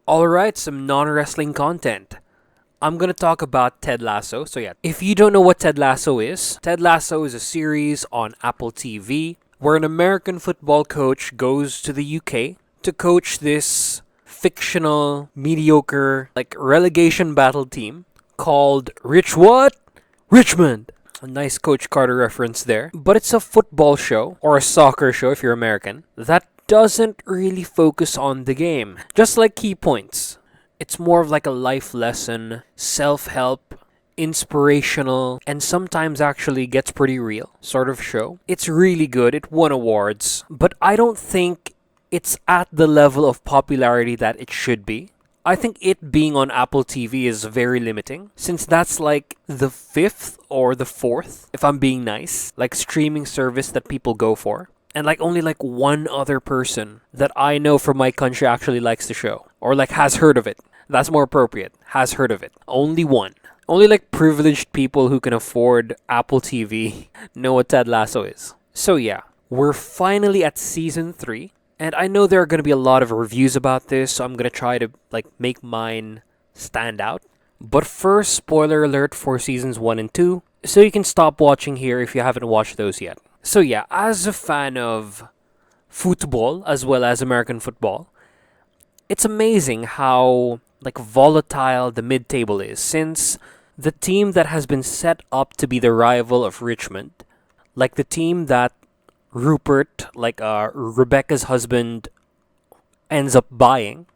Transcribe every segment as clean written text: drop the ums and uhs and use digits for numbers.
Alright, some non wrestling content. I'm gonna talk about Ted Lasso. So, yeah, if you don't know what Ted Lasso is a series on Apple TV where an American football coach goes to the UK to coach this fictional, mediocre, like relegation battle team called Rich What? Richmond! A nice Coach Carter reference there. But it's a football show, or a soccer show if you're American, that doesn't really focus on the game. Just like key points. It's more of like a life lesson, self help, inspirational, and sometimes actually gets pretty real sort of show. It's really good. It won awards. But I don't think it's at the level of popularity that it should be. I think it being on Apple TV is very limiting, since that's like the fifth or the fourth, if I'm being nice, like streaming service that people go for. And like only like one other person that I know from my country actually likes the show, or like has heard of it. That's more appropriate. Has heard of it. Only one. Only like privileged people who can afford Apple TV know what Ted Lasso is. So yeah, we're finally at season 3. And I know there are going to be a lot of reviews about this, so I'm going to try to like make mine stand out. But first, spoiler alert for seasons 1 and 2, so you can stop watching here if you haven't watched those yet. So yeah, as a fan of football as well as American football, it's amazing how like volatile the mid-table is, since the team that has been set up to be the rival of Richmond, like the team that Rupert, like Rebecca's husband, ends up buying,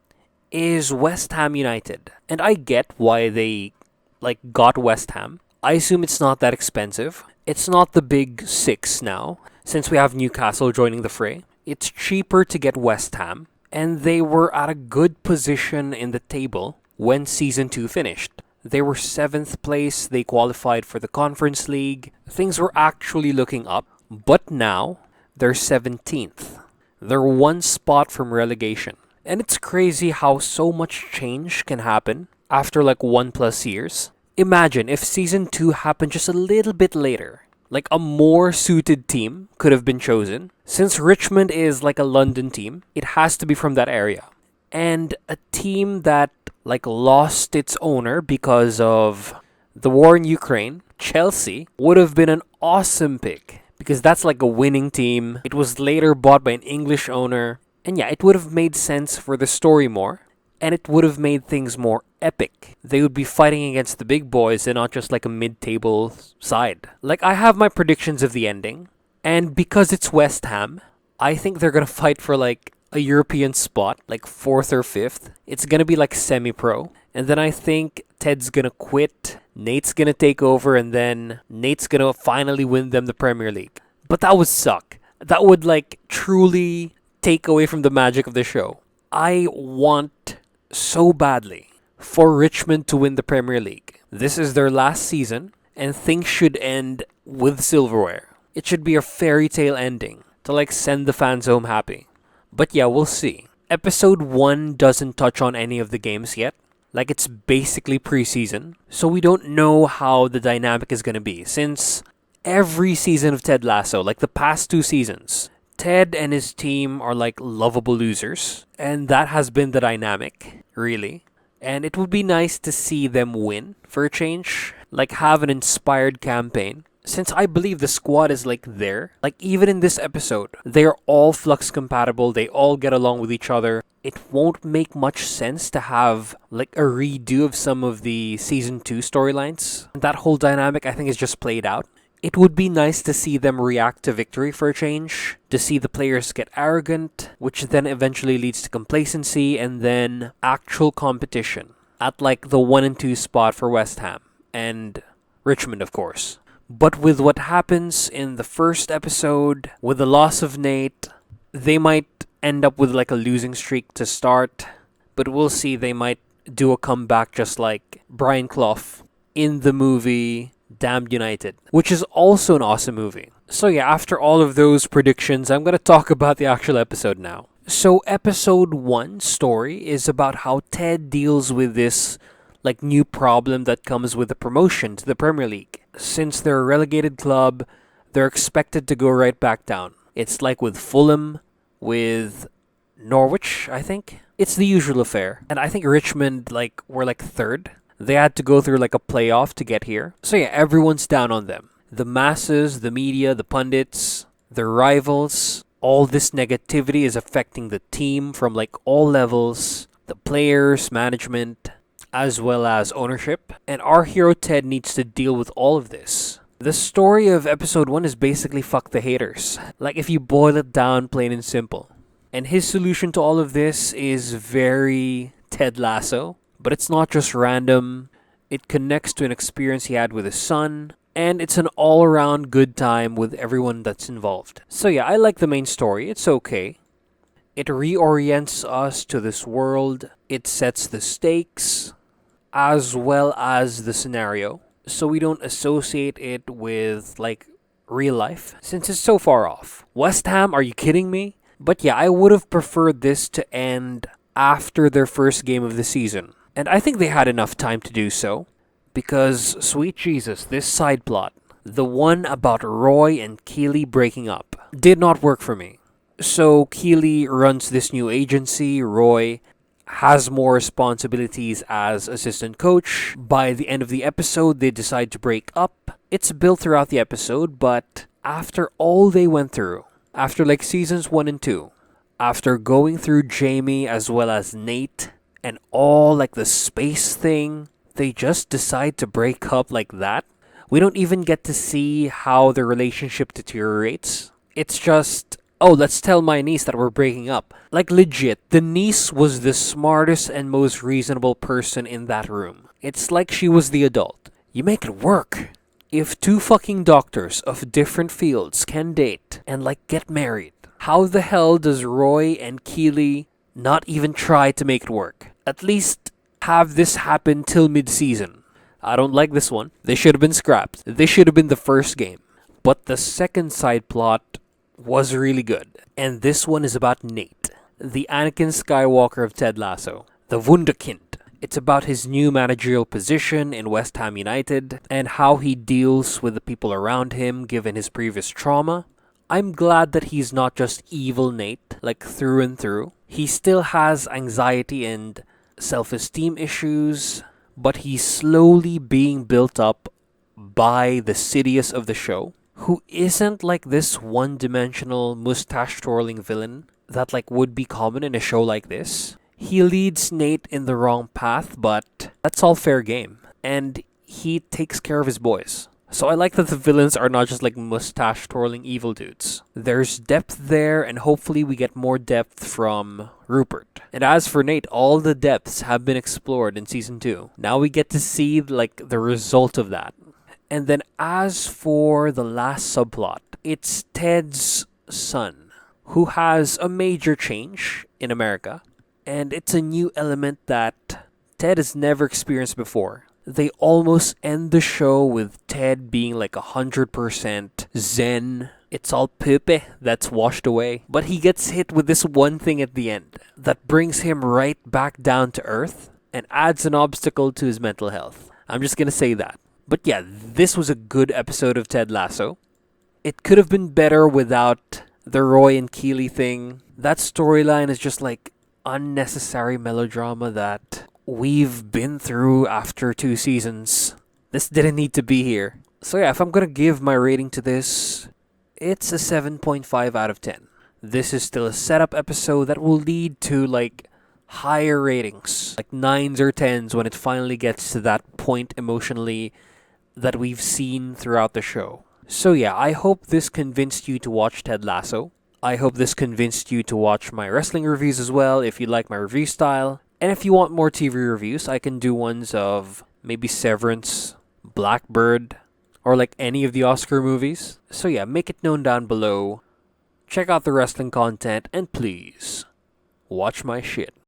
is West Ham United. And I get why they like got West Ham. I assume it's not that expensive. It's not the big six now, since we have Newcastle joining the fray. It's cheaper to get West Ham, and they were at a good position in the table when season 2 finished. They were 7th place, they qualified for the Conference League. Things were actually looking up, but now they're 17th. They're one spot from relegation. And it's crazy how so much change can happen after like 1+ years. Imagine if season 2 happened just a little bit later. Like a more suited team could have been chosen. Since Richmond is like a London team, it has to be from that area. And a team that like lost its owner because of the war in Ukraine, Chelsea, would have been an awesome pick. Because that's like a winning team. It was later bought by an English owner. And yeah, it would have made sense for the story more. And it would have made things more epic. They would be fighting against the big boys and not just like a mid-table side. Like, I have my predictions of the ending. And because it's West Ham, I think they're going to fight for like a European spot, like 4th or 5th. It's going to be like semi-pro. And then I think Ted's going to quit. Nate's going to take over, and then Nate's going to finally win them the Premier League. But that would suck. That would like truly take away from the magic of the show. I want so badly for Richmond to win the Premier League. This is their last season, and things should end with silverware. It should be a fairy tale ending to like send the fans home happy. But yeah, we'll see. Episode 1 doesn't touch on any of the games yet. Like, it's basically preseason, so we don't know how the dynamic is going to be, since every season of Ted Lasso, like the past 2 seasons, Ted and his team are like lovable losers, and that has been the dynamic, really. And it would be nice to see them win for a change, like have an inspired campaign. Since I believe the squad is like there, like even in this episode, they're all flux compatible, they all get along with each other. It won't make much sense to have like a redo of some of the season 2 storylines. That whole dynamic I think is just played out. It would be nice to see them react to victory for a change, to see the players get arrogant, which then eventually leads to complacency and then actual competition at like the 1 and 2 spot for West Ham and Richmond, of course. But with what happens in the first episode, with the loss of Nate, they might end up with like a losing streak to start. But we'll see, they might do a comeback just like Brian Clough in the movie Damned United, which is also an awesome movie. So yeah, after all of those predictions, I'm going to talk about the actual episode now. So episode 1 story is about how Ted deals with this like new problem that comes with the promotion to the Premier League. Since they're a relegated club, they're expected to go right back down. It's like with Fulham, with Norwich, I think. It's the usual affair. And I think Richmond were third. They had to go through like a playoff to get here. So yeah, everyone's down on them. The masses, the media, the pundits, their rivals, all this negativity is affecting the team from like all levels, the players, management, as well as ownership. And our hero Ted needs to deal with all of this. The story of episode 1 is basically fuck the haters. Like if you boil it down plain and simple. And his solution to all of this is very Ted Lasso. But it's not just random. It connects to an experience he had with his son. And it's an all-around good time with everyone that's involved. So yeah, I like the main story. It's okay. It reorients us to this world. It sets the stakes as well as the scenario. So we don't associate it with like real life since it's so far off. West Ham, are you kidding me? But yeah, I would have preferred this to end after their first game of the season. And I think they had enough time to do so. Because, sweet Jesus, this side plot, the one about Roy and Keely breaking up, did not work for me. So Keely runs this new agency, Roy has more responsibilities as assistant coach. By the end of the episode, they decide to break up. It's built throughout the episode, but after all they went through, after like seasons 1 and 2, after going through Jamie as well as Nate, and all like the space thing, they just decide to break up like that. We don't even get to see how the relationship deteriorates. It's just, oh, let's tell my niece that we're breaking up. Like legit, the niece was the smartest and most reasonable person in that room. It's like she was the adult. You make it work. If two fucking doctors of different fields can date and like get married, how the hell does Roy and Keely not even try to make it work? At least have this happen till mid-season. I don't like this one. They should have been scrapped. This should have been the first game. But the second side plot was really good. And this one is about Nate, the Anakin Skywalker of Ted Lasso, the Wunderkind. It's about his new managerial position in West Ham United and how he deals with the people around him given his previous trauma. I'm glad that he's not just evil Nate, like through and through. He still has anxiety and self-esteem issues, but he's slowly being built up by the Sidious of the show, who isn't like this one-dimensional mustache-twirling villain that like would be common in a show like this. He leads Nate in the wrong path, but that's all fair game, and he takes care of his boys. So I like that the villains are not just like mustache-twirling evil dudes. There's depth there, and hopefully we get more depth from Rupert. And as for Nate, all the depths have been explored in Season 2. Now we get to see like the result of that. And then as for the last subplot, it's Ted's son, who has a major change in America. And it's a new element that Ted has never experienced before. They almost end the show with Ted being like 100% zen. It's all poopy that's washed away. But he gets hit with this one thing at the end that brings him right back down to earth and adds an obstacle to his mental health. I'm just gonna say that. But yeah, this was a good episode of Ted Lasso. It could have been better without the Roy and Keely thing. That storyline is just like unnecessary melodrama that we've been through after 2 seasons. This didn't need to be here. So yeah, if I'm gonna give my rating to this, it's a 7.5 out of 10. This is still a setup episode that will lead to like higher ratings, like 9s or 10s when it finally gets to that point emotionally that we've seen throughout the show. So yeah, I hope this convinced you to watch Ted Lasso. I hope this convinced you to watch my wrestling reviews as well if you like my review style. And if you want more TV reviews, I can do ones of maybe Severance, Blackbird, or like any of the Oscar movies. So yeah, make it known down below. Check out the wrestling content and please watch my shit.